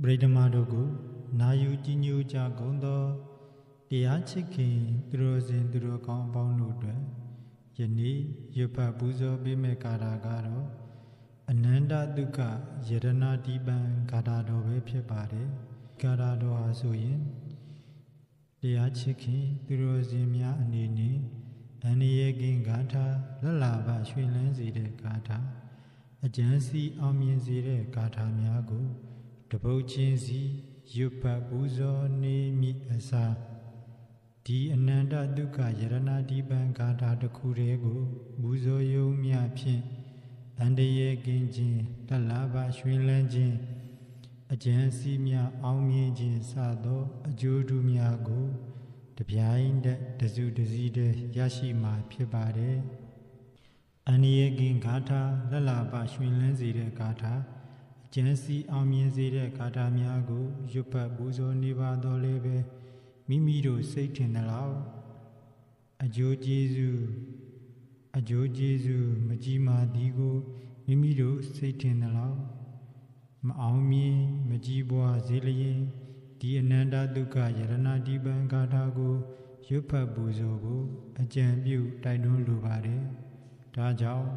ပရိဓမတို့ကိုနာယူကြီးညိုကြကုန်သောတရားချစ်ခင်သူတော်စင်သူတော်ကောင်းအပေါင်းတို့အတွက်ယနေ့ရွတ်ဖတ်ပူဇော်ပေးမယ့်ကာထာကတော့အနန္တဒုက္ခယရဏတိပံကာထာတော်ပဲဖြစ်ပါတယ်။ကာထာတော်ဟာဆိုရင်တရားချစ်ခင်သူတော်စင်များအနေနဲ့အန္တရာယ်ကင်းဂါထာလက်လာပရွှင်လန်းစေတဲ့ဂါထာအကျဉ်းစီအောင်မြင်စေတဲ့ဂါထာများကိုတပုတ်ချင်းစီရွတ်ဖတ်ပူဇော်နေမိအစားဒီအနန္တဒုက္ခယရဏတိပံဂါထာတစ်ခုတည်းကိုပူဇော်ယုံမြဖြင့်အန္တရာယ်ကင်းခြင်းလက်လာပရွှင်လန်းခြင်းအကျဉ်းစီများအောင်မြင်ခြင်းစသောအကျိုးထူးများကိုတပြိုင်တည်းတစုတစည်းတည်းရရှိမှာဖြစ်ပါတယ်။အန္တရာယ်ကင်းဂါထာလက်လာပရွှင်လန်းစေတဲ့ဂါထာအကျဉ်းစီအောင်မြင်စေတဲ့ဂါထာများကိုရွတ်ဖတ်ပူဇော်နေပါတော့လည်းပဲမိမိတို့စိတ်ထင်သလောက်အကျိုးကျေးဇူးမကြီးမားသည်ကိုမိမိတို့စိတ်ထင်သလောက်မအောင်မြင်မကြီးပွားစေလျင်ဒီအနန္တဒုက္ခယရဏတိပံဂါထာကိုရွတ်ဖတ်ပူဇော်ဖို့အကြံပြုတိုက်တွန်းလိုပါတယ်။ဒါကြောင့်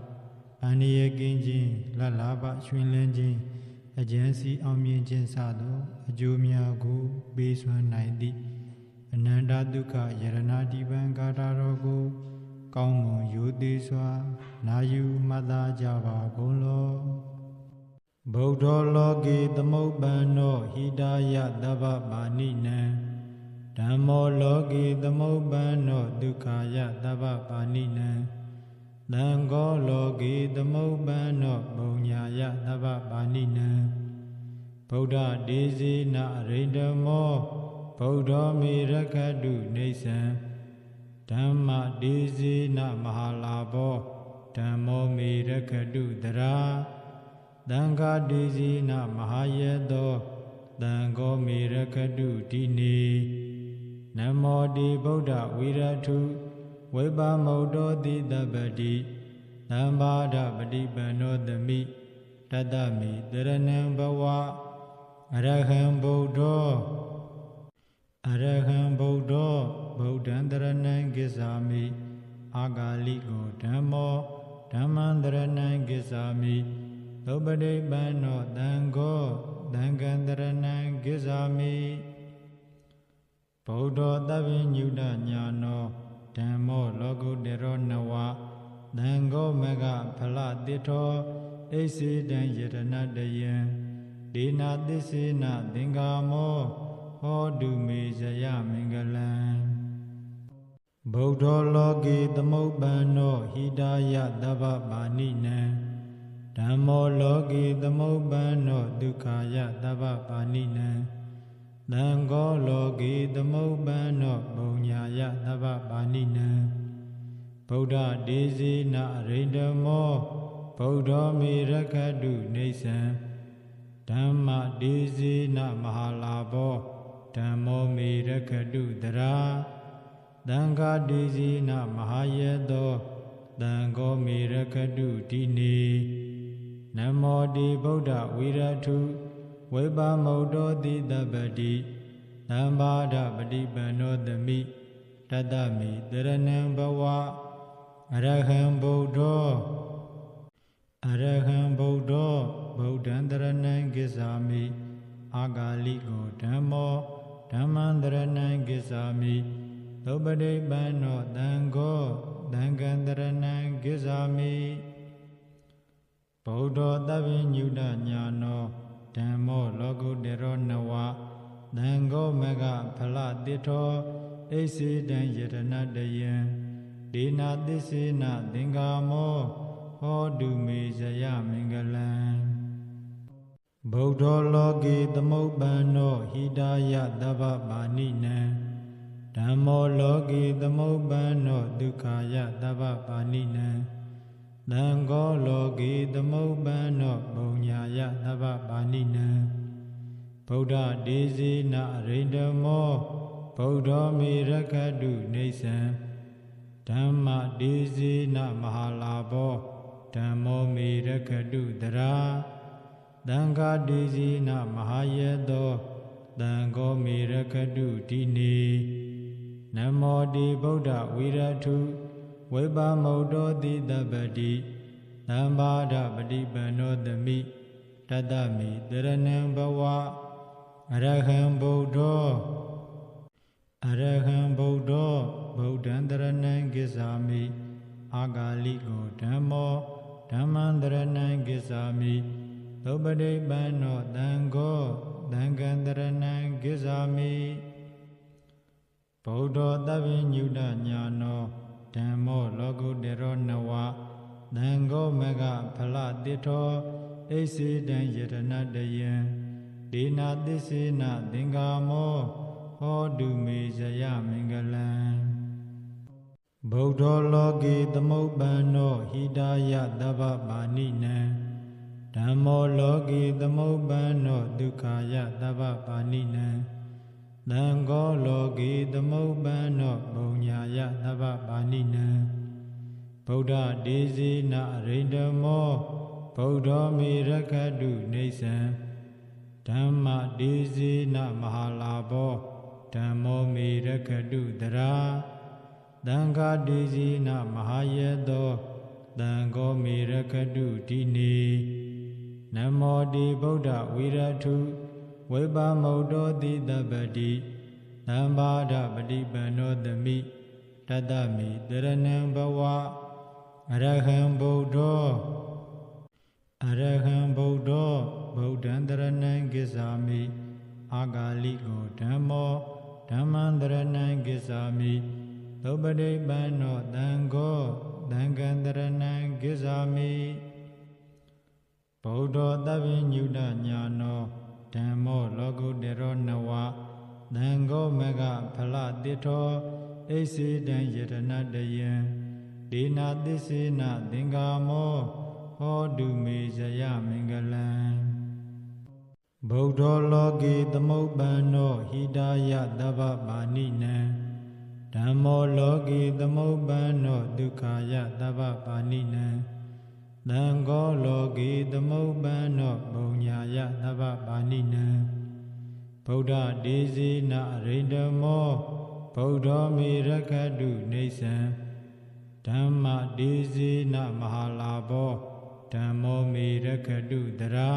အန္တရာယ်ကင်းခြင်းလက်လာပရွှင်လန်းခြင်းအကျဉ်းစီအောင်မြင်ခြင်းစသောအကျိုးများကိုပေးစွမ်းနိုင်သည့်အနန္တဒုက္ခယရဏတိပံဂါထာတော်ကိုကောင်းမွန်ရိုသေစွာနာယူမှတ်သားကြပါကုန်လောဗုဒ္ဓလောကေသမုပ္ပန္နောဟိတာယသဗ္ဗပါဏိနံဓမ္မောလောကေသမုပ္ပန္နောဒုက္ခယသဗ္ဗပါဏိနံသံဃောလောကေသမုပ္ပန္နောပုညာယသဗ္ဗပါဏိနံဗုဒ္ဓဒေဇေနရိန္ဒမောဗုဒ္ဓမေရခတုနေသံဓမ္မဒေဇေနမဟာလာဘောဓမ္မောမေရခတုတရာသံဃာဒေဇေနမဟာယတောသံဃောမေရခတုတိနေနမောတိဗုဒ္ဓဝိရထုဝိပါမုတ်တောတိတပ္ပတိသံဘာဒပฏิပန္နောသမိတတ္တမိတရဏံဘဝအရဟံဗုဒ္ဓောဗုဒ္ဓံတရဏံကိစ္ဆာမိအာဂါလိကိုဓမ္မောဓမ္မံတရဏံကိစ္ဆာမိသုပတိပန္နောသံဃောသံဃံတရဏံကိစ္ဆာမိဗုဒ္ဓောသဗ္ဗညုတညာနောဓမ္မောလောကုတ္တရောနဝသံဃောမဂဖလတိထောအိစေတံယတနာတယံဒေနာသစ္စေနသင်္ကာမောဟောတုမေဇယမင်္ဂလံဗုဒ္ဓလောကေသမုပ္ပန္နောဟိတာယသဗ္ဗပါဏိနံဓမ္မောလောကေသမုပ္ပန္နောဒုက္ခယသဗ္ဗပါဏိနံသံဃောလောကေသမုပ္ပန္နောပုညာယသဗ္ဗပါဏိနံဗုဒ္ဓဒေဇေနရိန္ဒမောဗုဒ္ဓမေရခတုနေသံဓမ္မဒေဇေနမဟာလာဘောဓမ္မောမေရခတုတရာသံဃာဒေဇေနမဟာယတောသံဃောမေရခတုတိနေနမောတိဗုဒ္ဓဝိရထုဝိပါမုတ်တောတိတပ္ပတိသံဘာဒပฏิပန္နောသမိတတ္တမိတရဏံဘဝအရဟံဗုဒ္ဓောဗုဒ္ဓံတရဏံကိစ္ဆာမိအာဂါလိကိုဓမ္မောဓမ္မံတရဏံကိစ္ဆာမိသုပတိပန္နောသံဃောသံဃံတရဏံကိစ္ဆာမိဗုဒ္ဓောသဗ္ဗညုတညာနောဓမ္မောလောကုတ္တရောနဝသံဃောမဂဖလတိထောအိစေတံယတနာတယံဒေနာသစ္စေနသင်္ကာမောဟောတုမေဇယမင်္ဂလံဗုဒ္ဓလောကေသမုပ္ပန္နောဟိတာယသဗ္ဗပါဏိနံဓမ္မောလောကေသမုပ္ပန္နောဒုက္ခယသဗ္ဗပါဏိနံသံဃောလောကေသမုပ္ပန္နောပုညာယသဗ္ဗပါဏိနံဗုဒ္ဓဒေဇေနရိန္ဒမောဗုဒ္ဓမေရခတုနေသံဓမ္မဒေဇေနမဟာလာဘောဓမ္မောမေရခတုတရာသ သံဃာတိစီနမဟာယတောသံဃောမေရကတုတိနေနမောတိဗုဒ္ဓဝိရထုဝိပါမုတ်တောတိတပ္ပတိသံဘာဒပฏิပန္နောသမိတတ္တမိတရဏံဘဝအရဟံဗုဒ္ဓောအရဟံဗုဒ္ဓောဗုဒ္ဓံတရဏံကိစ္ဆာမိအာဂါလိကိုဓမ္မောဓမ္မံတရဏံကိစ္ဆာမိသုပတိပန္နောသံဃောသံဃံတရဏံကိစ္ဆာမိဗုဒ္ဓောသဗ္ဗညုတညာနောဓမ္မောလောကုတ္တရောနဝသံဃောမဂဖလတိထောဣစေတံယတနတယံဒေနာသစ္စေနသင်္ကာမောဟောတုမေဇယမင်္ဂလံဗုဒ္ဓောလောကေသမုပ္ပန္နောဟိတာယသဗ္ဗပါဏိနံဓမ္မောလောကေသမုပ္ပန္နောဒုက္ခာယသဗ္ဗပါဏိနံသံဃောလောကေသမုပ္ပန္နောဘုံညာယသဗ္ဗပါဏိနံဗုဒ္ဓဒေစီနအရိန္ဒမောဗုဒ္ဓောမေရကတုနေသံဓမ္မဒေစီနမဟာလာဘောဓမ္မောမေရကတုတရာသံဃာဒေစီနမဟာယတောသံဃောမေရကတုတိနေနမောတိဗုဒ္ဓဝိရထုဝိပါမုတ်တောတိတပ္ပတိသံဘာဒပฏิပန္နောသမိတတ္တမိတရဏံဘဝအရဟံဗုဒ္ဓောအရဟံဗုဒ္ဓောဗုဒ္ဓံတရဏံကိစ္ဆာမိအာဂါလိကိုဓမ္မောဓမ္မံတရဏံကိစ္ဆာမိသုပတိပန္နောသံဃောသံဃံတရဏံကိစ္ဆာမိဗုဒ္ဓောသဗ္ဗညုတညာနောဓမ္မောလောကုတ္တရောနဝသံဃောမဂဖလတိထောဣစေတံယတနတယံဒေနာသစ္စေနသင်္ကာမောဟောတုမေဇယမင်္ဂလံဗုဒ္ဓောလောကေသမုပ္ပန္နောဟိတာယသဗ္ဗပါဏိနံဓမ္မောလောကေသမုပ္ပန္နောဒုက္ခာယသဗ္ဗပါဏိနံသံဃောလောကေသမုပ္ပန္နောဘုံညာယသဗ္ဗပါဏိနံဗုဒ္ဓဒေစီနအရိန္ဒမောဗုဒ္ဓောမေရကတုနေသံဓမ္မဒေစီနမဟာလာဘောဓမ္မောမေရကတုတရာ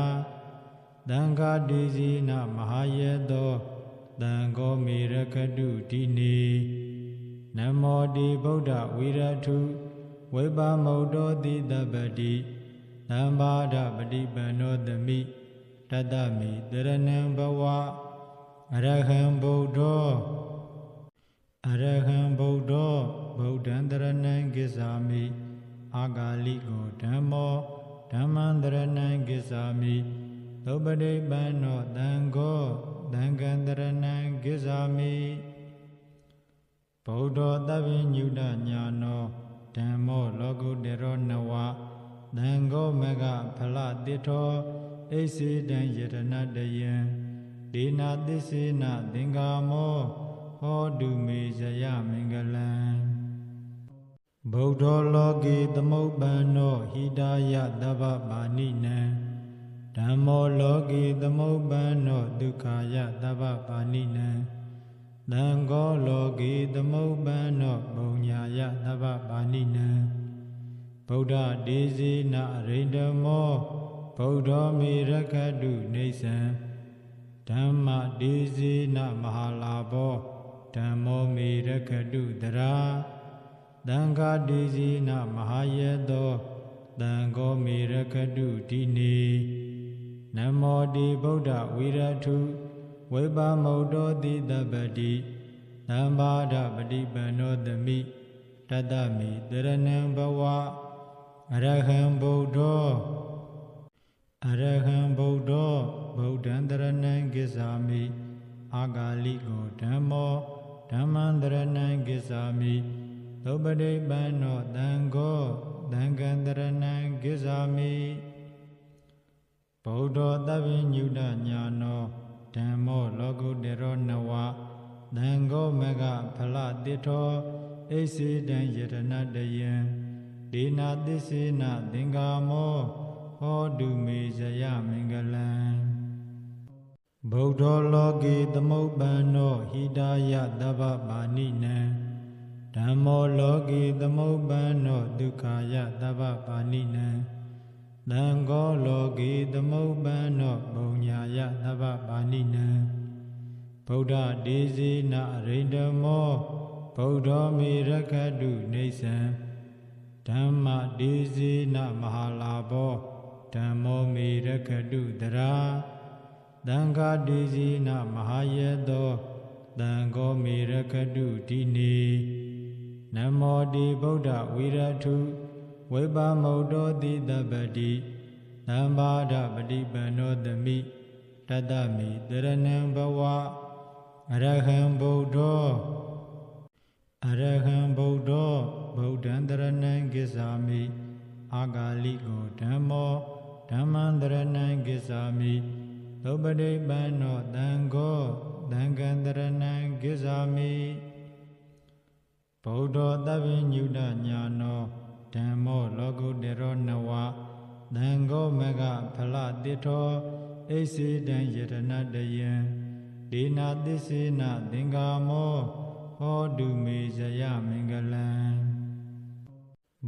သံဃာဒေစီနမဟာယတောသံဃောမေရကတုတိနေနမောတိဗုဒ္ဓဝိရထုဝိပါမုတ်တောတိတပ္ပတိသံဘာဒပฏิပန္နောသမိတတ္တမိတရဏံဘဝအရဟံဗုဒ္ဓောအရဟံဗုဒ္ဓောဗုဒ္ဓံတရဏံကိစ္ဆာမိအာဂါလိကိုဓမ္မောဓမ္မံတရဏံကိစ္ဆာမိသုပတိပန္နောသံဃောသံဃံတရဏံကိစ္ဆာမိဗုဒ္ဓောသဗ္ဗညုတညာနောဓမ္မောလောကုတ္တရောနဝသံဃောမဂဖလတိထောဣစေတံယတနတယံဒေနာသစ္စေနသင်္ကာမောဟောတုမေဇယမင်္ဂလံဗုဒ္ဓောလောကေသမုပ္ပန္နောဟိတာယသဗ္ဗပါဏိနံဓမ္မောလောကေသမုပ္ပန္နောဒုက္ခာယသဗ္ဗပါဏိနံသံဃောလောကေသမုပ္ပန္နောဘုံညာယသဗ္ဗပါဏိနံဗုဒ္ဓဒေစီနအရိန္ဒမောဗုဒ္ဓောမေရကတုနေသံဓမ္မဒေစီနမဟာလာဘောဓမ္မောမေရကတုတရာသံဃာဒေစီနမဟာယတောသံဃောမေရကတုတိနေနမောတိဗုဒ္ဓဝိရထုဝိပါမုတ်တောတိတပ္ပတိသံဘာဒပฏิပန္နောသမိတတ္တမိတရဏံဘဝအရဟံဗုဒ္ဓောအရဟံဗုဒ္ဓောဗုဒ္ဓံတရဏံကိစ္ဆာမိအာဂါလိကိုဓမ္မောဓမ္မံတရဏံကိစ္ဆာမိသုပတိပန္နောသံဃောသံဃံတရဏံကိစ္ဆာမိဗုဒ္ဓောသဗ္ဗညုတညာနောဓမ္မောလောကုတ္တရောနဝသံဃောမဂဖလတိထောဣစေတံယတနတယံဒေနာသစ္စေနသင်္ကာမောဟ ဟောတုမေဇယမင်္ဂလံဗုဒ္ဓလောကေသမုပ္ပန္နောဟိတာယသဗ္ဗပါဏိနံဓမ္မောလောကေသမုပ္ပန္နောဒုက္ခယသဗ္ဗပါဏိနံသံဃောလောကေသမုပ္ပန္နောဘုံညာယသဗ္ဗပါဏိနံဗုဒ္ဓဒေဇေနအရိန္ဒမောဗုဒ္ဓောမေရခတုနေသံဓမ္မဒေဇေနမဟာလာဘောဓမ္မောမေရခတုတရာသံဃာဒေဇေနမဟာယေသောသံဃောမေရခတုတိနေနမောတိဗုဒ္ဓဝိရထုဝိပါမုဒ္ဒောတိတပ္ပတိသံဘာဒပฏิပန္နောသမိတတ္တမိတရဏံဘဝအရဟံဗုဒ္ဓောအရဟံဗုဒ္ဓောဗုဒ္ဓံတရဏံကိစ္ဆာမိအာဂါလိကိုဓမ္မောဓမ္မံတရဏံကိစ္ဆာမိသုပတိပန္နောသံဃောသံဃံတရဏံကိစ္ဆာမိဗုဒ္ဓောသဗ္ဗညုတညာနောဓမ္မောလောကုတ္တရောနဝသံဃောမဂဖလတိထောဣစေတံယတနာတယံဒေနာသစ္စေနသင်္ကာမောဟောတုမေဇယမင်္ဂလံ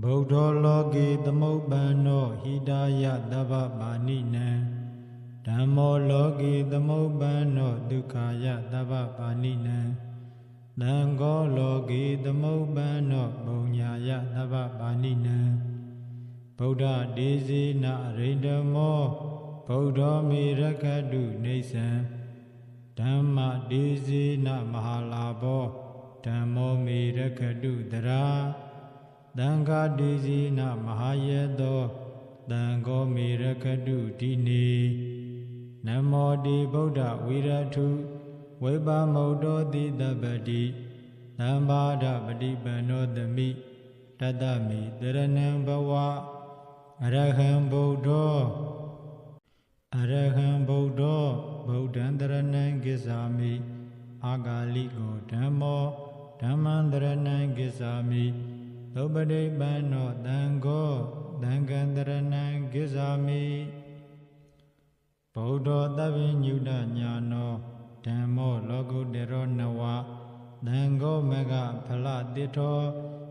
ဗုဒ္ဓလောကေသမုပ္ပန္နောဟိတာယသဗ္ဗပါဏိနံဓမ္မောလောကေသမုပ္ပန္နောဒုက္ခယသဗ္ဗပါဏိနံသံဃောလောကေသမုပ္ပန္နောဘုံညာယသဗ္ဗပါဏိနံဗုဒ္ဓဒေဇေနအရိန္ဒမောဗုဒ္ဓောမေရခတုနေသံဓမ္မဒေဇေနမဟာလာဘောဓမ္မောမေရခတုတရာသံဃာဒေဇေနမဟာယေသောသံဃောမေရခတုတိနေနမောတိဗုဒ္ဓဝိရထုဝိပါမုဒ္ဒောတိတပ္ပတိသံဘာဒပฏิပန္နောသမိတတ္တမိတရဏံဘဝအရဟံဗုဒ္ဓောအရဟံဗုဒ္ဓောဗုဒ္ဓံတရဏံကိစ္ဆာမိအာဂါလိကိုဓမ္မောဓမ္မံတရဏံကိစ္ဆာမိသုပတိပန္နောသံဃောသံဃံတရဏံကိစ္ဆာမိဗုဒ္ဓောသဗ္ဗညုတညာနောဓမ္မောလောကုတ္တရောနဝသံဃောမဂဖလတိထော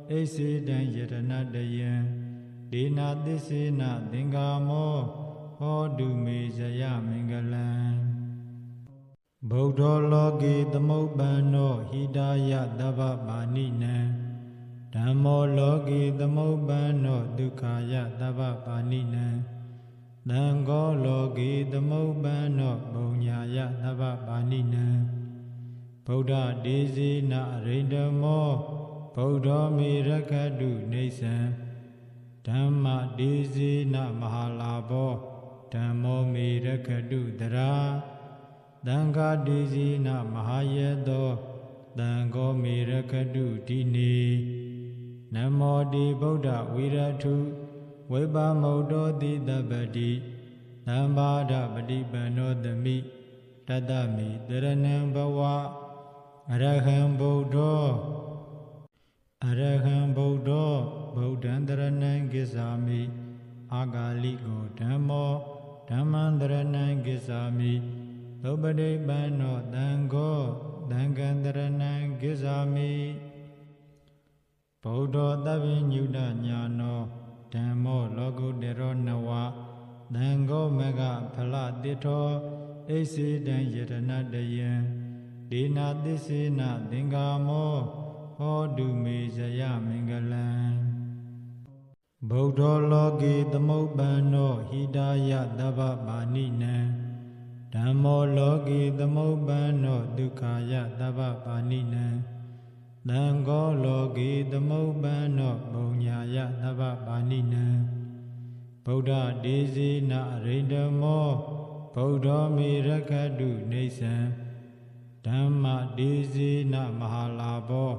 ဣစေတံယတနာတယံဒေနာသစ္စေနသင်္ကာမောဟောတုမေဇယမင်္ဂလံဗုဒ္ဓလောကေသမုပ္ပန္နောဟိတာယသဗ္ဗပါဏိနံဓမ္မောလောကေသမုပ္ပန္နောဒုက္ခယသဗ္ဗပါဏိနံသံဃောလောကေသမုပ္ပန္နောဘုံညာယသဗ္ဗပါဏိနံဗုဒ္ဓဒေဇေနအရိန္ဒမောဗုဒ္ဓောမေရခတုနေသံဓမ္မဒေဇေနမဟာလာဘောဓမ္မောမေရခတုတရာသံဃာဒေဇေနမဟာယေသောသံဃောမေရခတုတိနေနမောတိဗုဒ္ဓဝိရထုဝိပါမုဒ္ဒောတိတပ္ပတိသံဘာဒပฏิပန္နောသမိတတ္တမိတရဏံဘဝအရဟံဗုဒ္ဓောအရဟံဗုဒ္ဓောဗုဒ္ဓံတရဏံကိစ္ဆာမိအာဂါလိကိုဓမ္မောဓမ္မံတရဏံကိစ္ဆာမိသုပတိပန္နောသံဃောသံဃံတရဏံကိစ္ဆာမိဗုဒ္ဓောသဗ္ဗညုတညာနောဓမ္မောလောကုတ္တရောနဝသံဃောမဂဖလတိထောဣစေတံယတနာတယံဒေနာသစ္စေနသင်္ကာမောဟောတုမေဇယမင်္ဂလံဗုဒ္ဓလောကေသမုပ္ပန္နောဟိတာယသဗ္ဗပါဏိနံဓမ္မောလောကေသမုပ္ပန္နောဒုက္ခယသဗ္ဗပါဏိနံသံဃောလောကေသမုပ္ပန္နောဘုံညာယသဗ္ဗပါဏိနံဗုဒ္ဓဒေဇေနအရိန္ဒမောဗုဒ္ဓောမေရခတုနေသံဓမ္မဒေဇေနမဟာလာဘော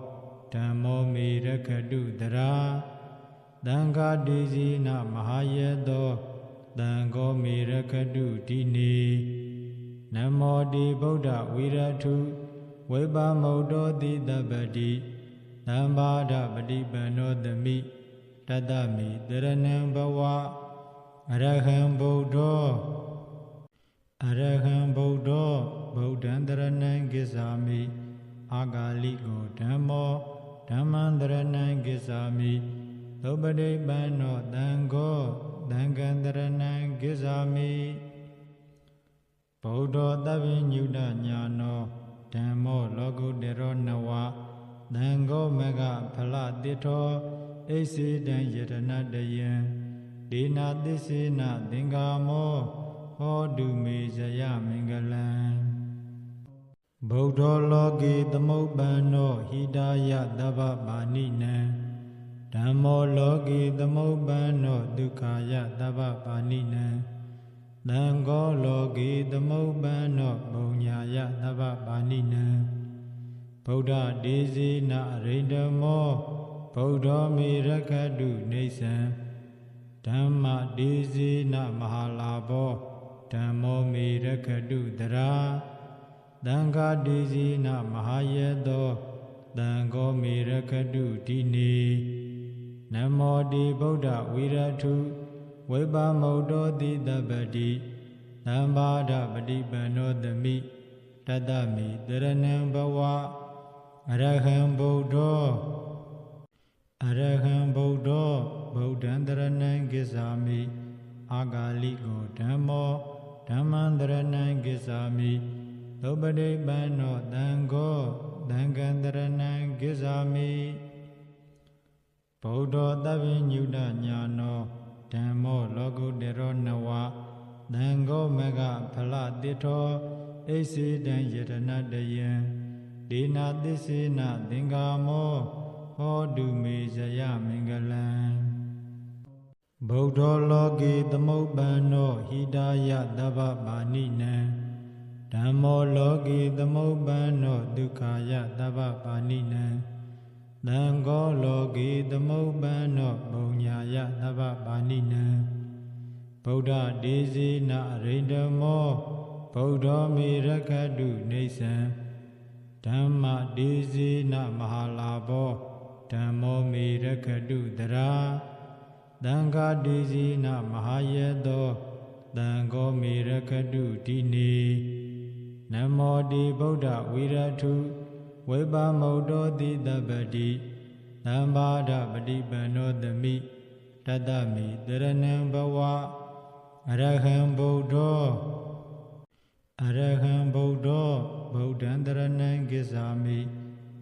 ဓမ္မောမေရခတုတရာသံဃာဒေဇေနမဟာယေသောသံဃောမေရခတုတိနေနမောတိဗုဒ္ဓဝိရထုဝိပါမုဒ္ဒောတိတပ္ပတိသံဘာဒပฏิပန္နောသမိတတ္တမိတရဏံဘဝ အရဟံဗုဒ္ဓအရဟံဗုဒ္ဓဗုဒ္ဓံတရဏံဂစ္ဆာမိအာဂါလိကိုဓမ္မောဓမ္မံတရဏံဂစ္ဆာမိသုပတိပန္နောသံဃောသံဃံတရဏံဂစ္ဆာမိဗုဒ္ဓသဗ္ဗညုတညာနောဓမ္မောလောကုတ္တရောနဝသံဃောမဂဖလတိထောဣစေတံယတနာတယံဒေနာသစ္စေနသင်္ကာမောဟောတုမေဇယမင်္ဂလံဗုဒ္ဓလောကေသမုပ္ပန္နောဟိတာယသဗ္ဗပါဏိနံဓမ္မောလောကေသမုပ္ပန္နောဒုက္ခာယသဗ္ဗပါဏိနံသံဃောလောကေသမုပ္ပန္နောပုံညာယသဗ္ဗပါဏိနံဗုဒ္ဓဒေစေနအရိန္ဒမောဗုဒ္ဓမေရခတုနေသံဓမ္မဒေစေနမဟာလာဘောဓမ္မောမေရခတုတရာသံဃာဒေစေနမဟာယတောသံဃောမေရခတုတိနေနမောတိဗုဒ္ဓဝိရထုဝိပါမုဒ္ဒောတိတပ္ပတိသံဘာဒပฏิပန္နောသမိတတ္တမိတရဏံဘဝအရဟံဗုဒ္ဓအရဟံဗုဒ္ဓဗုဒ္ဓံတရဏံဂစ္ဆာမိအာဂါလိကိုဓမ္မောဓမ္မံတရဏံဂစ္ဆာမိသုပတိပန္နောသံဃောသံဃံတရဏံဂစ္ဆာမိဗုဒ္ဓသဗ္ဗညုတညာနောဓမ္မောလောကုတ္တရောနဝသံဃောမဂဖလတိထောဣစေတံယတနာတယံဒေနာသစ္စေနသင်္ကာမောဟောတုမေဇယမင်္ဂလံဗုဒ္ဓလောကေသမုပ္ပန္နောဟိတာယသဗ္ဗပါဏိနံဓမ္မောလောကေသမုပ္ပန္နောဒုက္ခာယသဗ္ဗပါဏိနံသံဃောလောကေသမုပ္ပန္နောပုံညာယသဗ္ဗပါဏိနံဗုဒ္ဓဒေစေနအရိန္ဒမောဗုဒ္ဓမေရခတုနေသံဓမ္မဒေစေနမဟာလာဘောဓမ္မောမေရခတုတရာသံဃာဒေစေနမဟာယတောသံဃောမေရခတုတိနေနမောတိဗုဒ္ဓဝိရထုဝိပါမုဒ္ဒောတိတပ္ပတိသံဘာဒပฏิပန္နောသမိတတ္တမိတရဏံဘဝအရဟံဗုဒ္ဓအရဟံဗုဒ္ဓဗုဒ္ဓံတရဏံဂစ္ဆာမိ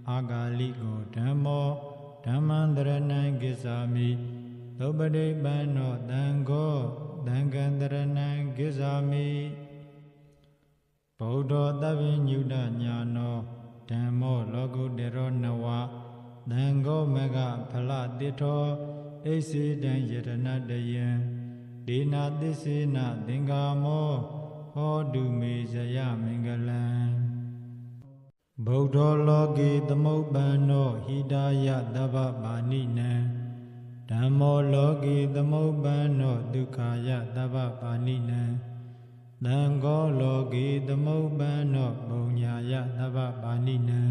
အာဂါလိကိုဓမ္မောဓမ္မံတရဏံဂစ္ဆာမိသုပတိပန္နောသံဃောသံဃံတရဏံဂစ္ဆာမိဗုဒ္ဓသဗ္ဗညုတညာနောဓမ္မောလောကုတ္တရောနဝသံဃောမဂဖလတိထောဣစေတံယတနာတယံဒေနာသစ္စေနသင်္ကာမောဟောတုမေဇယမင်္ဂလံဗုဒ္ဓလောကေသမုပ္ပန္နောဟိတာယသဗ္ဗပါဏိနံဓမ္မောလောကေသမုပ္ပန္နောဒုက္ခာယသဗ္ဗပါဏိနံသံဃောလောကေသမုပ္ပန္နောပုံညာယသဗ္ဗပါဏိနံ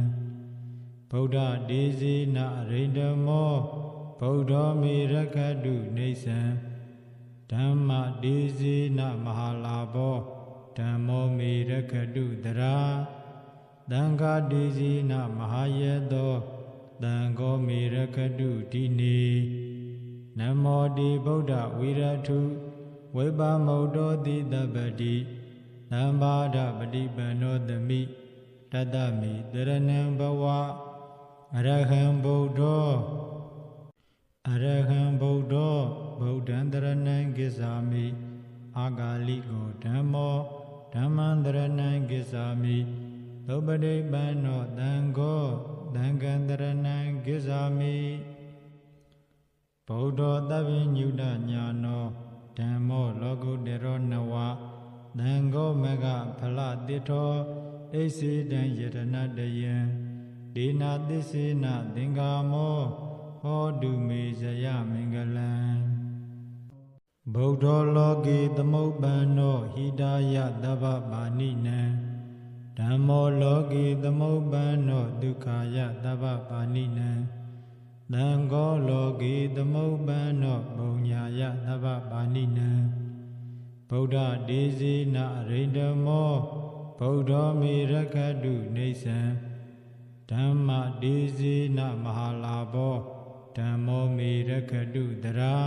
ဗုဒ္ဓဒေစေနအရိန္ဒမောဗုဒ္ဓမေရခတုနေသံဓမ္မဒေစေနမဟာလာဘောဓမ္မောမေရခတုတရာသံဃာဒေစေနမဟာယတောသံဃောမေရခတုတိနေနမောတိဗုဒ္ဓဝိရထုဝိပါမုဒ္ဒောတိတပ္ပတိသံဘာဒပฏิပန္နောသမိတတ္တမိတရဏံဘဝအရဟံဗုဒ္ဓအရဟံဗုဒ္ဓဗုဒ္ဓံတရဏံဂစ္ဆာမိအာဂါလိကိုဓမ္မောဓမ္မံတရဏံဂစ္ဆာမိသုပတိပန္နောသံဃောသံဃံတရဏံဂစ္ဆာမိဗုဒ္ဓသဗ္ဗညုတညာနောဓမ္မောလောကုတ္တရောနဝသံဃောမဂဖလတိထောဣစေတံယတနာတယံဒေနာသစ္စေနသင်္ကာမောဟောတုမေဇယမင်္ဂလံဗုဒ္ဓလောကေသမုပ္ပန္နောဟိတာယသဗ္ဗပါဏိနံဓမ္မောလောကေသမုပ္ပန္နောဒုက္ခာယသဗ္ဗပါဏိနံသံဃောလောကေသမုပ္ပန္နောပုံညာယသဗ္ဗပါဏိနံ ဗုဒ္ဓဒေစီနအရိန္ဒမောဗုဒ္ဓောမေရခတုနေသံဓမ္မဒေစီနမဟာလာဘောဓမ္မောမေရခတုတရာ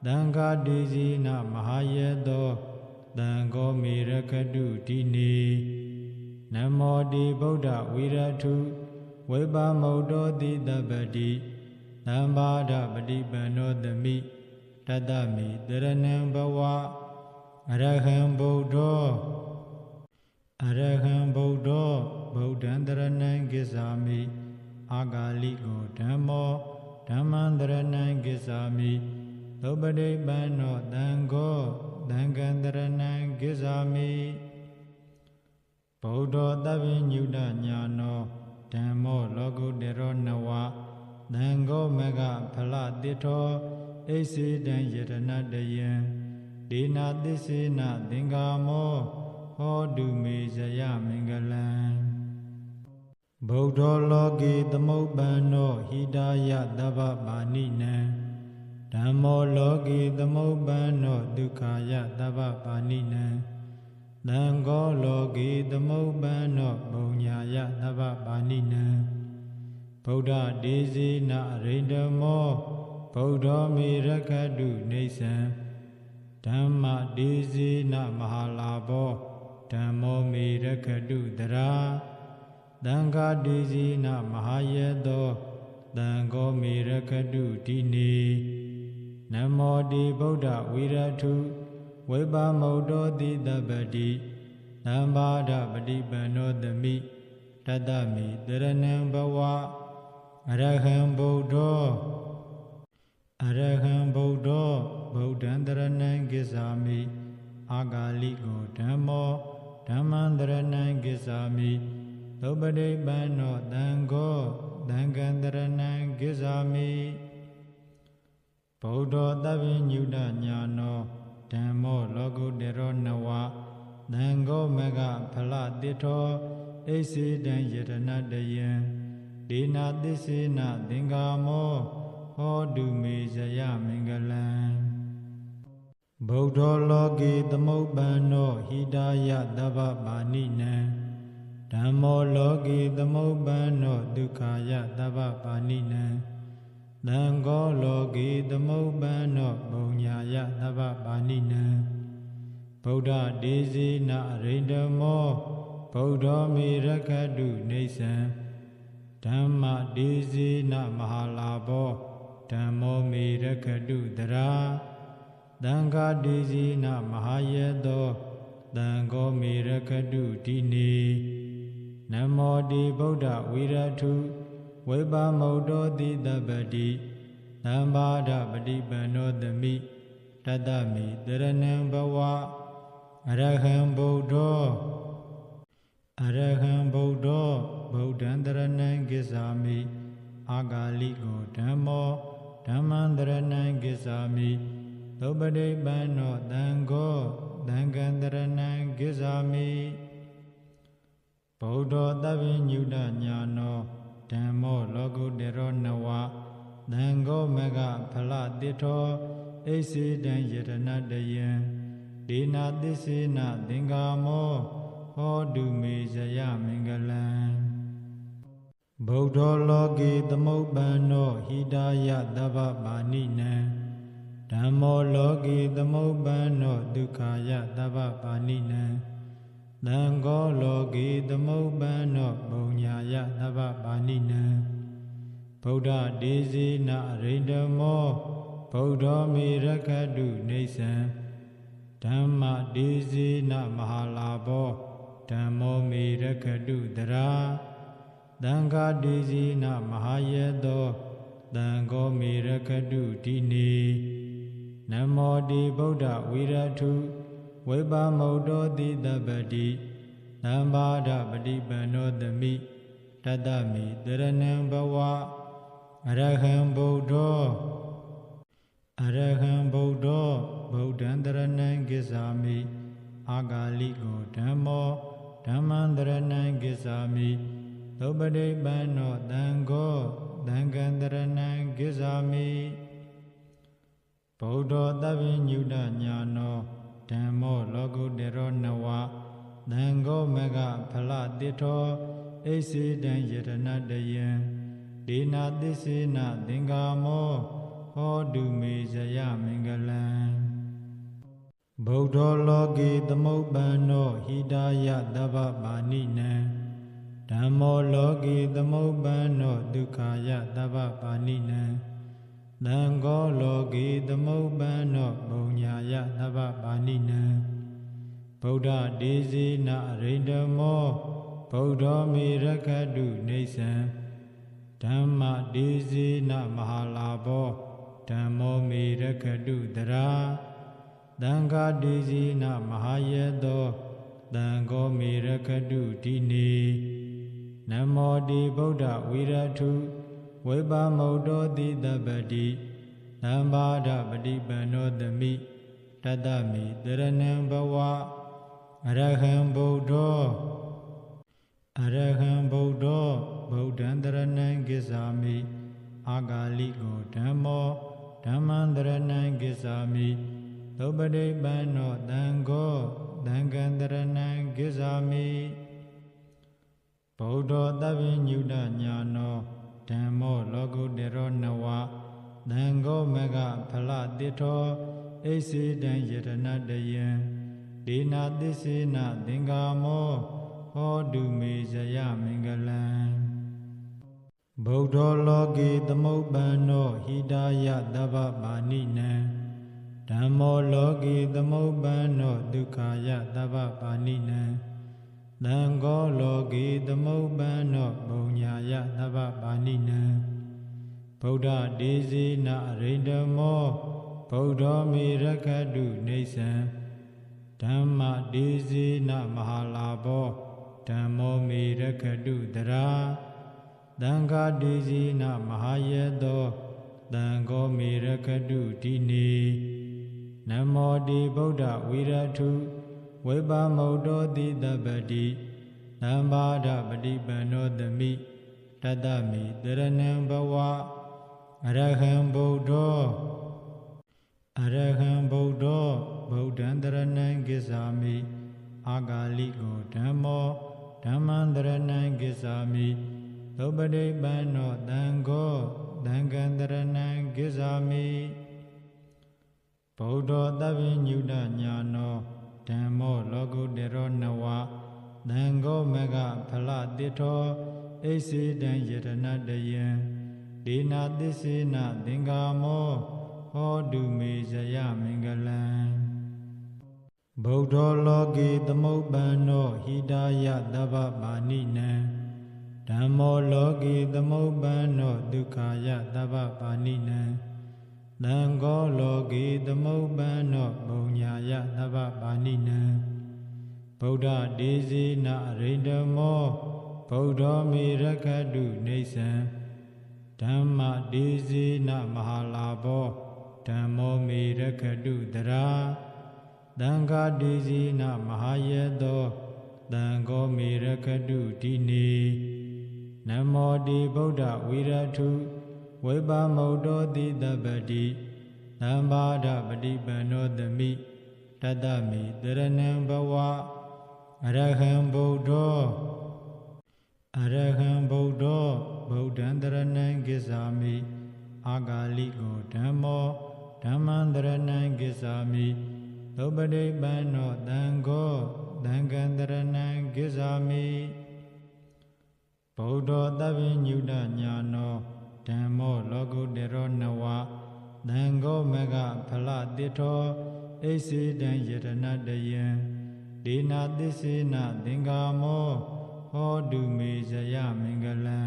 သံဃာဒေစီနမဟာယေသောသံဃောမေရခတုတိနေနမောတိဗုဒ္ဓဝိရထုဝိပါမုတ်တောတိတပ္ပတိသံဘာဒပฏิပန္နောသမိတတ္တမိတရဏံဘဝအရဟံဗုဒ္ဓောအရဟံဗုဒ္ဓောဗုဒ္ဓံတရဏံကိစ္ဆာမိအာဂါလိကိုဓမ္မောဓမ္မံတရဏံကိစ္ဆာမိသုပတိပန္နောသံဃောသံဃံတရဏံကိစ္ဆာမိဗုဒ္ဓောသဗ္ဗညုတညာနောဓမ္မောလောကုတ္တရောနဝသံဃောမဂဖလတိထောဣစေတံယတနတယံဒေနာသစ္စေနသင်္ကာမောဟောတုမေဇယမင်္ဂလံဗုဒ္ဓောလောကေသမုပ္ပန္နောဟိတာယသဗ္ဗပါဏိနံဓမ္မောလောကေသမုပ္ပန္နောဒုက္ခယသဗ္ဗပါဏိနံသံဃောလောကေသမုပ္ပန္နောဘုံညာယသဗ္ဗပါဏိနံဗုဒ္ဓဒေစီနအရိန္ဒမောဗုဒ္ဓောမေရခတုနေသံဓမ္မဒေစီနမဟာလာဘောဓမ္မောမေရခတုတရာသံဃာဒေစီနမဟာယေသောသံဃောမေရခတုတိနေနမောတိဗုဒ္ဓဝိရထုဝိပါမုတ်တောတိတပ္ပတိသံဘာဒပฏิပန္နောသမိတတ္တမိတရဏံဘဝအရဟံဗုဒ္ဓောအရဟံဗုဒ္ဓောဗုဒ္ဓံတရဏံကိစ္ဆာမိအာဂါလိကိုဓမ္မောဓမ္မံတရဏံကိစ္ဆာမိသုပတိပန္နောသံဃောသံဃံတရဏံကိစ္ဆာမိဗုဒ္ဓောသဗ္ဗညုတညာနောဓမ္မောလောကုတ္တရောနဝသံဃောမဂဖလတိထောဣစေတံယတနတယံဒေနာသစ္စေနသင်္ကာမောဟောတုမေဇယမင်္ဂလံဗုဒ္ဓောလောကေသမုပ္ပန္နောဟိတာယသဗ္ဗပါဏိနံဓမ္မောလောကေသမုပ္ပန္နောဒုက္ခယသဗ္ဗပါဏိနံသံဃောလောကေသမုပ္ပန္နောဘုံညာယသဗ္ဗပါဏိနံဗုဒ္ဓဒေစီနအရိန္ဒမောဗုဒ္ဓောမေရခတုနေသံဓမ္မဒေစီနမဟာလာဘောဓမ္မောမေရခတုတရာသံဃာဒေစီနမဟာယေသောသံဃောမေရခတုတိနေနမောတိဗုဒ္ဓဝိရထုဝိပါမုတ်တောတိတပ္ပတိသံဘာဒပฏิပန္နောသမိတတ္တမိတရဏံဘဝအရဟံဗုဒ္ဓောအရဟံဗုဒ္ဓောဗုဒ္ဓံတရဏံကိစ္ဆာမိအာဂါလိကိုဓမ္မောဓမ္မံတရဏံကိစ္ဆာမိသုပတိပန္နောသံဃောသံဃံတရဏံကိစ္ဆာမိဗုဒ္ဓောသဗ္ဗညုတညာနောဓမ္မောလောကုတ္တရောနဝသံဃောမဂဖလတိထောဣစေတံယတနတယံဒေနာသစ္စေနသင်္ကာမောဟောတုမေဇယမင်္ဂလံဗုဒ္ဓောလောကေသမုပ္ပန္နောဟိတာယသဗ္ဗပါဏိနံဓမ္မောလောကေသမုပ္ပန္နောဒုက္ခယသဗ္ဗပါဏိနံသံဃောလောကေသမုပ္ပန္နောဘုံညာယသဗ္ဗပါဏိနံဗုဒ္ဓဒေစီနအရိန္ဒမောဗုဒ္ဓောမေရခတုနေသံဓမ္မဒေစီနမဟာလာဘောဓမ္မောမေရခတုတရာသံဃာဒေစီနမဟာယေသောသံဃောမေရခတုတိနေနမောတိဗုဒ္ဓဝိရထုဝိပါမုတ်တောတိတပ္ပတိသံဘာဒပฏิပန္နောသမိတတ္တမိတရဏံဘဝအရဟံဗုဒ္ဓောအရဟံဗုဒ္ဓောဗုဒ္ဓံတရဏံကိစ္ဆာမိအာဂါလိကိုဓမ္မောဓမ္မံတရဏံကိစ္ဆာမိသုပတိပန္နောသံဃောသံဃံတရဏံကိစ္ဆာမိဗုဒ္ဓောသဗ္ဗညုတညာနော ဓမ္မောလောကုတ္တရောနဝသံဃောမဂဖလတိထောဣစေတံယတနာတယံဒေနာသစ္စေနသင်္ကာမောဟောတုမေဇယမင်္ဂလံဗုဒ္ဓောလောကေသမုပ္ပန္နောဟိတာယသဗ္ဗပါဏိနံဓမ္မောလောကေသမုပ္ပန္နောဒုက္ခယသဗ္ဗပါဏိနံသံဃောလောကေသမုပ္ပန္နောဘုံညာယသဗ္ဗပါဏိနံဗုဒ္ဓဒေစေနအရိန္ဒမောဗုဒ္ဓောမေရခတုနေသံဓမ္မဒေစေနမဟာလာဘောဓမ္မောမေရခတုတရာသံဃာဒေစေနမဟာယေသောသံဃောမေရခတုတိနေနမောတိဗုဒ္ဓဝိရထုဝိပါမုဒ္ဒောတိတပ္ပတိသံဘာဒပฏิပန္နောသမိတတ္တမိတရဏံဘဝအရဟံဗုဒ္ဓောအရဟံဗုဒ္ဓောဗုဒ္ဓံတရဏံကိစ္ဆာမိအာဂါလိကောဓမ္မောဓမ္မံတရဏံကိစ္ဆာမိသုပတိပန္နောသံဃောသံဃံတရဏံကိစ္ဆာမိဗုဒ္ဓောသဗ္ဗညုတညာနောဓမ္မောလောကုတ္တရောနဝသံဃောမဂဖလတိထောဣစေတံယတနာတယံဒေနာသစ္စေနသင်္ကာမောဟောတုမေဇယမင်္ဂလံဗုဒ္ဓောလောကေသမုပ္ပန္နောဟိတာယသဗ္ဗပါဏိနံဓမ္မောလောကေသမုပ္ပန္နောဒုက္ခယသဗ္ဗပါဏိနံသံဃောလောကေသမုပ္ပန္နောဘုံညာယသဗ္ဗပါဏိနံဗုဒ္ဓဒေစေနအရိန္ဒမောဗုဒ္ဓောမေရခတုနေသံဓမ္မဒေစေနမဟာလာဘောဓမ္မောမေရခတုတရာသံဃာဒေစေနမဟာယေသောသံဃောမေရခတုတိနေနမောတိဗုဒ္ဓဝိရထုဝိပါမုဒ္ဒောတိတပ္ပတိသံဘာဒပฏิပန္နောသမိတတ္တမိတရဏံဘဝအရဟံဗုဒ္ဓောအရဟံဗုဒ္ဓောဗုဒ္ဓံတရဏံကိစ္ဆာမိအာဂါလိကောဓမ္မောဓမ္မံတရဏံကိစ္ဆာမိသုပတိပန္နောသံဃောသံဃံတရဏံကိစ္ဆာမိဗုဒ္ဓောသဗ္ဗညုတညာနောဓမ္မောလောကုတ္တရောနဝသံဃောမဂဖလတိထောဣစေတံယတနာတယံဒေနာသစ္စေနသင်္ကာမောဟောတုမေဇယမင်္ဂလံဗုဒ္ဓောလောကေသမုပ္ပန္နောဟိတာယသဗ္ဗပါဏိနံဓမ္မောလောကေသမုပ္ပန္နောဒုက္ခယသဗ္ဗပါဏိနံသံဃောလောကေသမုပ္ပန္နောဘုံညာယသဗ္ဗပါဏိနံဗုဒ္ဓဒေစေနအရိန္ဒမောဗုဒ္ဓောမေရခတုနေသံဓမ္မဒေစေနမဟာလာဘောဓမ္မောမေရခတုတရာသံဃာဒေစေနမဟာယေသောသံဃောမေရခတုတိနေနမောတိဗုဒ္ဓဝိရထုဝိပါမုဒ္ဒောတိတပ္ပတိသံဘာဒပฏิပန္နောသမိတတ္တမိတရဏံဘဝအရဟံဗုဒ္ဓောအရဟံဗုဒ္ဓောဗုဒ္ဓံတရဏံကိစ္ဆာမိအာဂါလိကောဓမ္မောဓမ္မံတရဏံကိစ္ဆာမိသုပတိပန္နောသံဃောသံဃံတရဏံကိစ္ဆာမိဗုဒ္ဓောသဗ္ဗညုတညာနောဓမ္မောလောကုတ္တရောနဝသံဃောမဂဖလတိထောဣစေတံယတနာတယံဒေနာသစ္စေနသင်္ကာမောဟောတုမေဇယမင်္ဂလံ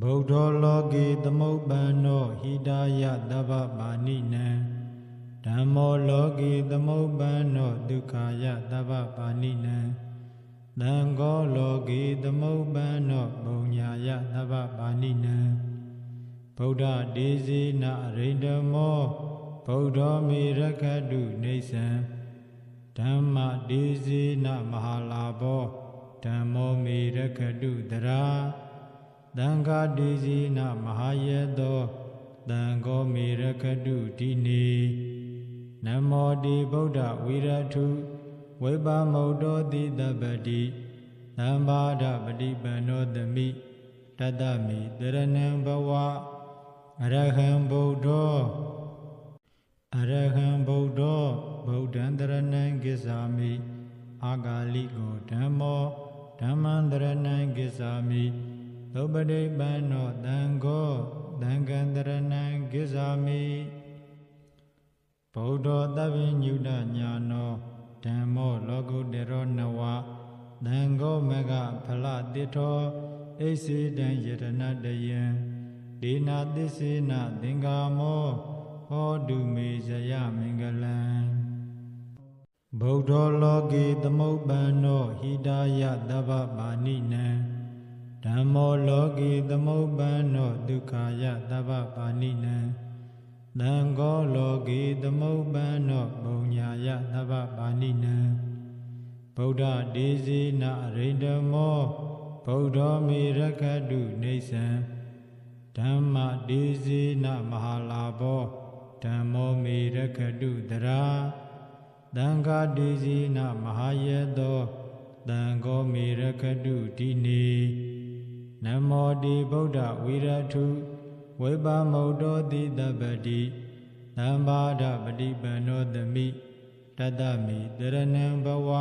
ဗုဒ္ဓောလောကေသမုပ္ပန္နောဟိတာယသဗ္ဗပါဏိနံဓမ္မောလောကေသမုပ္ပန္နောဒုက္ခယသဗ္ဗပါဏိနံသံဃောလောကေသမုပ္ပန္နောဘုံညာယသဗ္ဗပါဏိနံဗုဒ္ဓဒေစေနအရိန္ဒမောဗုဒ္ဓောမေရခတုနေသံဓမ္မဒေစေနမဟာလာဘောဓမ္မောမေရခတုတရာသံဃာဒေစေနမဟာယေသောသံဃောမေရခတုတိနေန နမောတိဗုဒ္ဓဝိရထုဝိပမုတ်တောတိတပ္ပတိသမ္ပါဒပฏิပန္နောသမိတတ္တမိတရဏံဘဝအရဟံဗုဒ္ဓောအရဟံဗုဒ္ဓောဗုဒ္ဓံတရဏံကိစ္ဆာမိအာဂါလိကိုဓမ္မောဓမ္မံတရဏံကိစ္ဆာမိသုပတိပန္နောသံဃောသံဃံတရဏံကိစ္ဆာမိဗုဒ္ဓောသဗ္ဗညုတညာနောဓမ္မောလောကုတ္တရောနဝသံဃောမဂဖလတိထောဣစေတံယတနာတယံဒေနာသစ္စေနသင်္ကာမောဟောတုမေဇယမင်္ဂလံဗုဒ္ဓောလောကေသမုပ္ပန္နောဟိတာယသဗ္ဗပါဏိနံဓမ္မောလောကေသမုပ္ပန္နောဒုက္ခာယသဗ္ဗပါဏိနံသံဃောလောကေသမုပ္ပန္နောဘုံညာယသဗ္ဗပါဏိနံဗုဒ္ဓဒေဇေနရိန္ဒမောဗုဒ္ဓောမေရခတုနေသံဓမ္မဒေဇေနမဟာလာဘောဓမ္မောမေရခတုတရာသံဃာဒေဇေနမဟာယတောသံဃောမေရခတုတိနေနမောတိဗုဒ္ဓဝိရထုဝိပမုတ်တောတိတပ္ပတိသမ္ပါဒပฏิပန္နောသမိတတ္တမိတရဏံဘဝ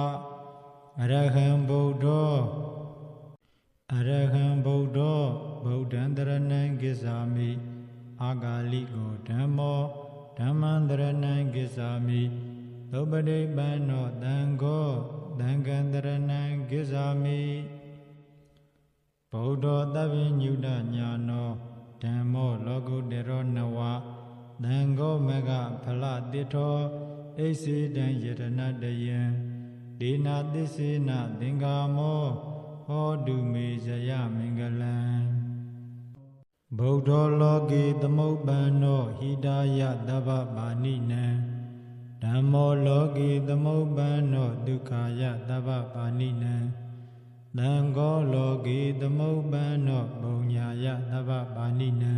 အရဟံဗုဒ္ဓောအရဟံဗုဒ္ဓောဗုဒ္ဓံတရဏံကိစ္ဆာမိအာဂါလိကိုဓမ္မောဓမ္မံတရဏံကိစ္ဆာမိသုပတိပန္နောသံဃောသံဃံတရဏံကိစ္ဆာမိဗုဒ္ဓောသဗ္ဗညုတညာနောဓမ္မောလောကုတ္တရောနဝသံဃောမဂဖလတိထောဣစေတံယတနာတယံဒေနာသစ္စေနသင်္ကာမောဟောတုမေဇယမင်္ဂလံဗုဒ္ဓောလောကေသမုပ္ပန္နောဟိတာယသဗ္ဗပါဏိနံဓမ္မောလောကေသမုပ္ပန္နောဒုက္ခာယသဗ္ဗပါဏိနံသံဃောလောကေသမုပ္ပန္နောဘုံညာယသဗ္ဗပါဏိနံ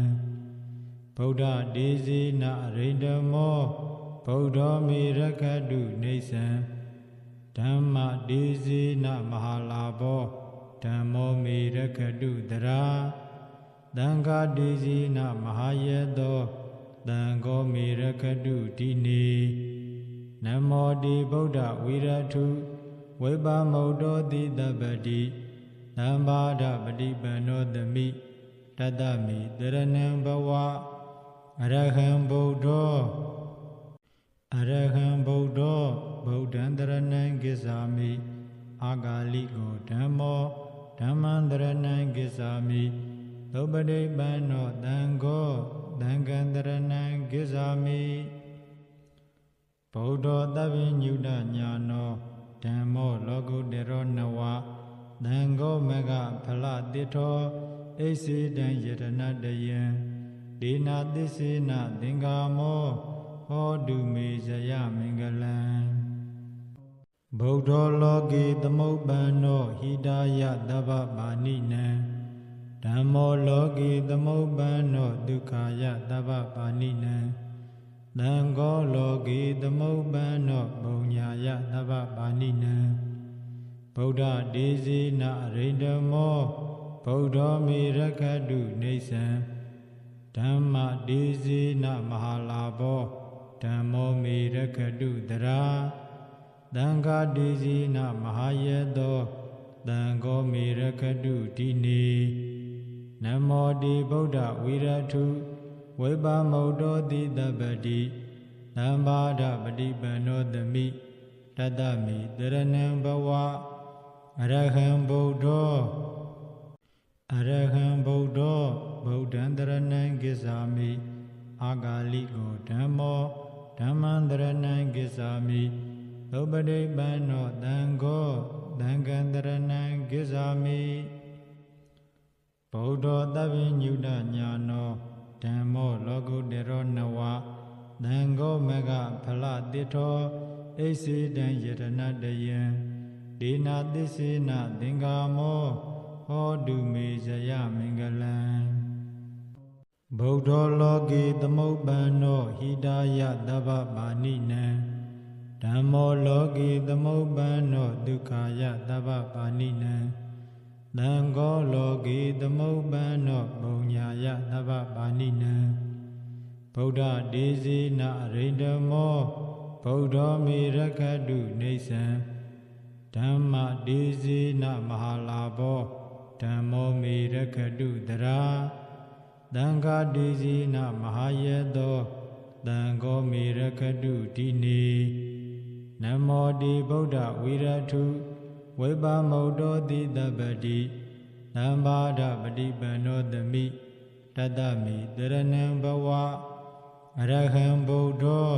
ဗုဒ္ဓဒေဇေနရိန္ဒမောဗုဒ္ဓောမေရခတုနေသံဓမ္မဒေဇေနမဟာလာဘောဓမ္မောမေရခတုတရာသံဃာဒေဇေနမဟာယတောသံဃောမေရခတုတိနေနမောတိဗုဒ္ဓဝိရထုဝိပမုတ်တောတိတပ္ပတိသမ္ပါဒပฏิပန္နောသမိတတ္တမိတရဏံဘဝအရဟံဗုဒ္ဓောအရဟံဗုဒ္ဓောဗုဒ္ဓံတရဏံကိစ္ဆာမိအာဂါလိကိုဓမ္မောဓမ္မံတရဏံကိစ္ဆာမိသုပတိပန္နောသံဃောသံဃံတရဏံကိစ္ဆာမိဗုဒ္ဓောသဗ္ဗညုတညာနောဓမ္မောလောကုတ္တရောနဝသံဃောမဂဖလတိထောဣစေတံယတနာတယံဒေနာသစ္စေနသင်္ကာမောဟောတုမေဇယမင်္ဂလံဗုဒ္ဓောလောကေသမုပ္ပန္နောဟိတာယသဗ္ဗပါဏိနံဓမ္မောလောကေသမုပ္ပန္နောဒုက္ခာယသဗ္ဗပါဏိနံသံဃောလောကေသမုပ္ပန္နောဘုံညာယသဗ္ဗပါဏိနံဗုဒ္ဓဒေဇေနရိန္ဒမောဗုဒ္ဓောမေရခတုနေသံဓမ္မဒေဇေနမဟာလာဘောဓမ္မောမေရခတုတရာသံဃာဒေဇေနမဟာယတောသံဃောမေရခတုတိနေနမောတိဗုဒ္ဓဝိရထုဝိပမုတ်တောတိတပ္ပတိသမ္ပါဒပฏิပန္နောသမိတတ္တမိတရဏံဘဝအရဟံဗုဒ္ဓောအရဟံဗုဒ္ဓောဗုဒ္ဓံတရဏံကိစ္ဆာမိအာဂါလိကိုဓမ္မောဓမ္မံတရဏံကိစ္ဆာမိသုပတိပန္နောသံဃောသံဃံတရဏံကိစ္ဆာမိဗုဒ္ဓောသဗ္ဗညုတညာနောဓမ္မောလောကုတ္တရောနဝသံဃောမဂဖလတိထောဣစေတံယတနာတယံဒေနာသစ္စေနသင်္ကာမောဟောတုမေဇယမင်္ဂလံ ဗုဒ္ဓလောကေသမုပ္ပန္နောဟိတာယသဗ္ဗပါဏိနံဓမ္မောလောကေသမုပ္ပန္နောဒုက္ခယသဗ္ဗပါဏိနံသံဃောလောကေသမုပ္ပန္နောပုညာယသဗ္ဗပါဏိနံဗုဒ္ဓဒေစေနအရိန္ဒမောဗုဒ္ဓောမေရခတုနေသံဓမ္မဒေစေနမဟာလာဘောဓမ္မောမေရခတုတရာသံဃာဒေစေနမဟာယတောသံဃောမေရခတုတိနေနမောတိဗုဒ္ဓဝိရထုဝိပါမုတ်တောတိတပ္ပတိသံဘာဒပฏิပန္နောသမိတတ္တမိတရဏံဘဝအရဟံဗုဒ္ဓော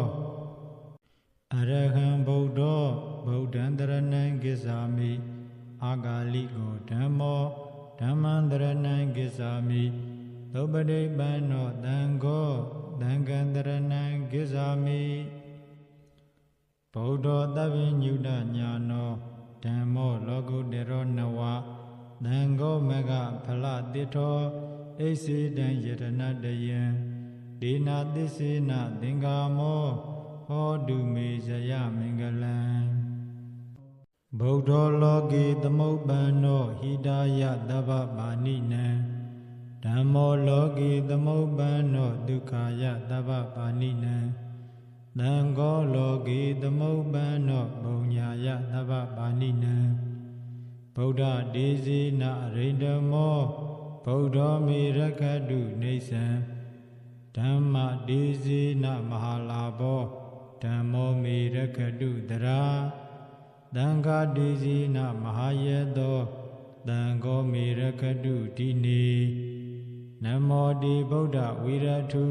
အရဟံဗုဒ္ဓောဗုဒ္ဓံတရဏံကိစ္ဆာမိအာဂါလိကိုဓမ္မောဓမ္မံတရဏံကိစ္ဆာမိသုပတိပန္နောသံဃောသံဃံတရဏံကိစ္ဆာမိဗုဒ္ဓောသဗ္ဗညုတညာနောဓမ္မောလောကုတ္တရောနဝသံဃောမဂဖလတိထောဣစေတံယတနတယံဒေနာသစ္စေနသင်္ကာမောဟောတုမေဇယမင်္ဂလံဗုဒ္ဓောလောကေသမုပ္ပန္နောဟိတာယသဗ္ဗပါဏိနံဓမ္မောလောကေသမုပ္ပန္နောဒုက္ခယသဗ္ဗပါဏိနံသံဃောလောကေသမုပ္ပန္နောပုညာယသဗ္ဗပါဏိနံဗုဒ္ဓဒေစေနအရိန္ဒမောဗုဒ္ဓောမေရခတုနေသံဓမ္မဒေစေနမဟာလာဘောဓမ္မောမေရခတုတရာသံဃာဒေစေနမဟာယတောသံဃောမေရခတုတိနေနမောတိဗုဒ္ဓဝိရထု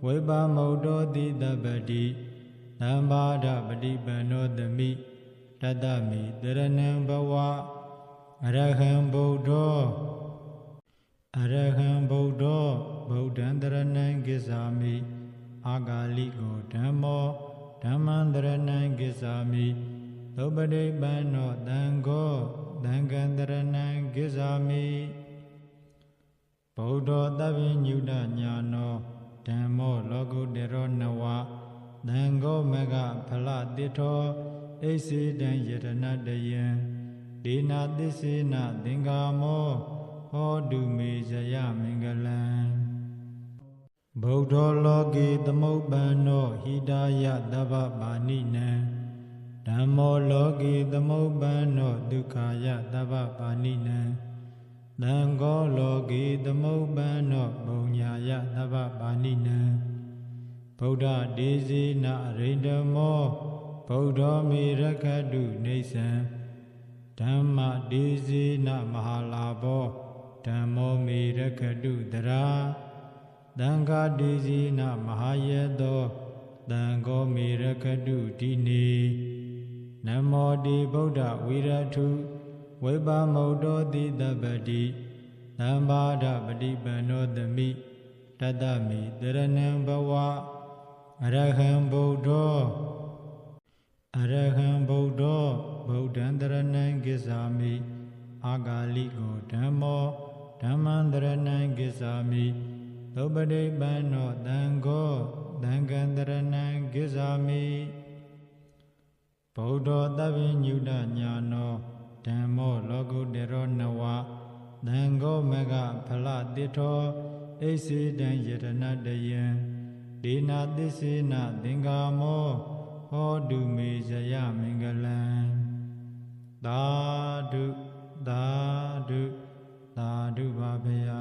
ဝိပါမုတ်တောတိတပ္ပတိသံဘာဒပฏิပန္နောသမိတတ္တမိတရဏံဘဝအရဟံဗုဒ္ဓောအရဟံဗုဒ္ဓောဗုဒ္ဓံတရဏံကိစ္ဆာမိအာဂါလိကိုဓမ္မောဓမ္မံတရဏံကိစ္ဆာမိသုပတိပန္နောသံဃောသံဃံတရဏံကိစ္ဆာမိဗုဒ္ဓောသဗ္ဗညုတညာနောဓမ္မောလောကုတ္တရောနဝသံဃောမဂဖလတိထောဣစေတံယတနတယံဒေနာသစ္စေနသင်္ကာမောဟောတုမေဇယမင်္ဂလံဗုဒ္ဓောလောကေသမုပ္ပန္နောဟိတာယသဗ္ဗပါဏိနံဓမ္မောလောကေသမုပ္ပန္နောဒုက္ခယသဗ္ဗပါဏိနံသံဃောလောကေသမုပ္ပန္နောပုညာယသဗ္ဗပါဏိနံဗုဒ္ဓဒေစေနအရိန္ဒမောဗုဒ္ဓောမေရခတုနေသံဓမ္မဒေစေနမဟာလာဘောဓမ္မောမေရခတုတရာသံဃာဒေစေနမဟာယတောသံဃောမေရခတုတိနေနမောတိဗုဒ္ဓဝိရထုဝိပါမုတ်တောတိတပ္ပတိသံဘာဒပฏิပန္နောသမိတတ္တမိတရဏံဘဝအရဟံဗုဒ္ဓောအရဟံဗုဒ္ဓောဗုဒ္ဓံတရဏံကိစ္ဆာမိအာဂါလိကိုဓမ္မောဓမ္မံတရဏံကိစ္ဆာမိသုပတိပန္နောသံဃောသံဃံတရဏံကိစ္ဆာမိဗုဒ္ဓောသဗ္ဗညုတညာနောဓမ္မောလောကုတ္တရောနဝသံဃောမဂဖလတိထောဣစေတံယတနတယံဒေနာသစ္စေနသင်္ကာမောဟောတုမေဇယမင်္ဂလံသာဓုသာဓုသာဓုပါဗျာ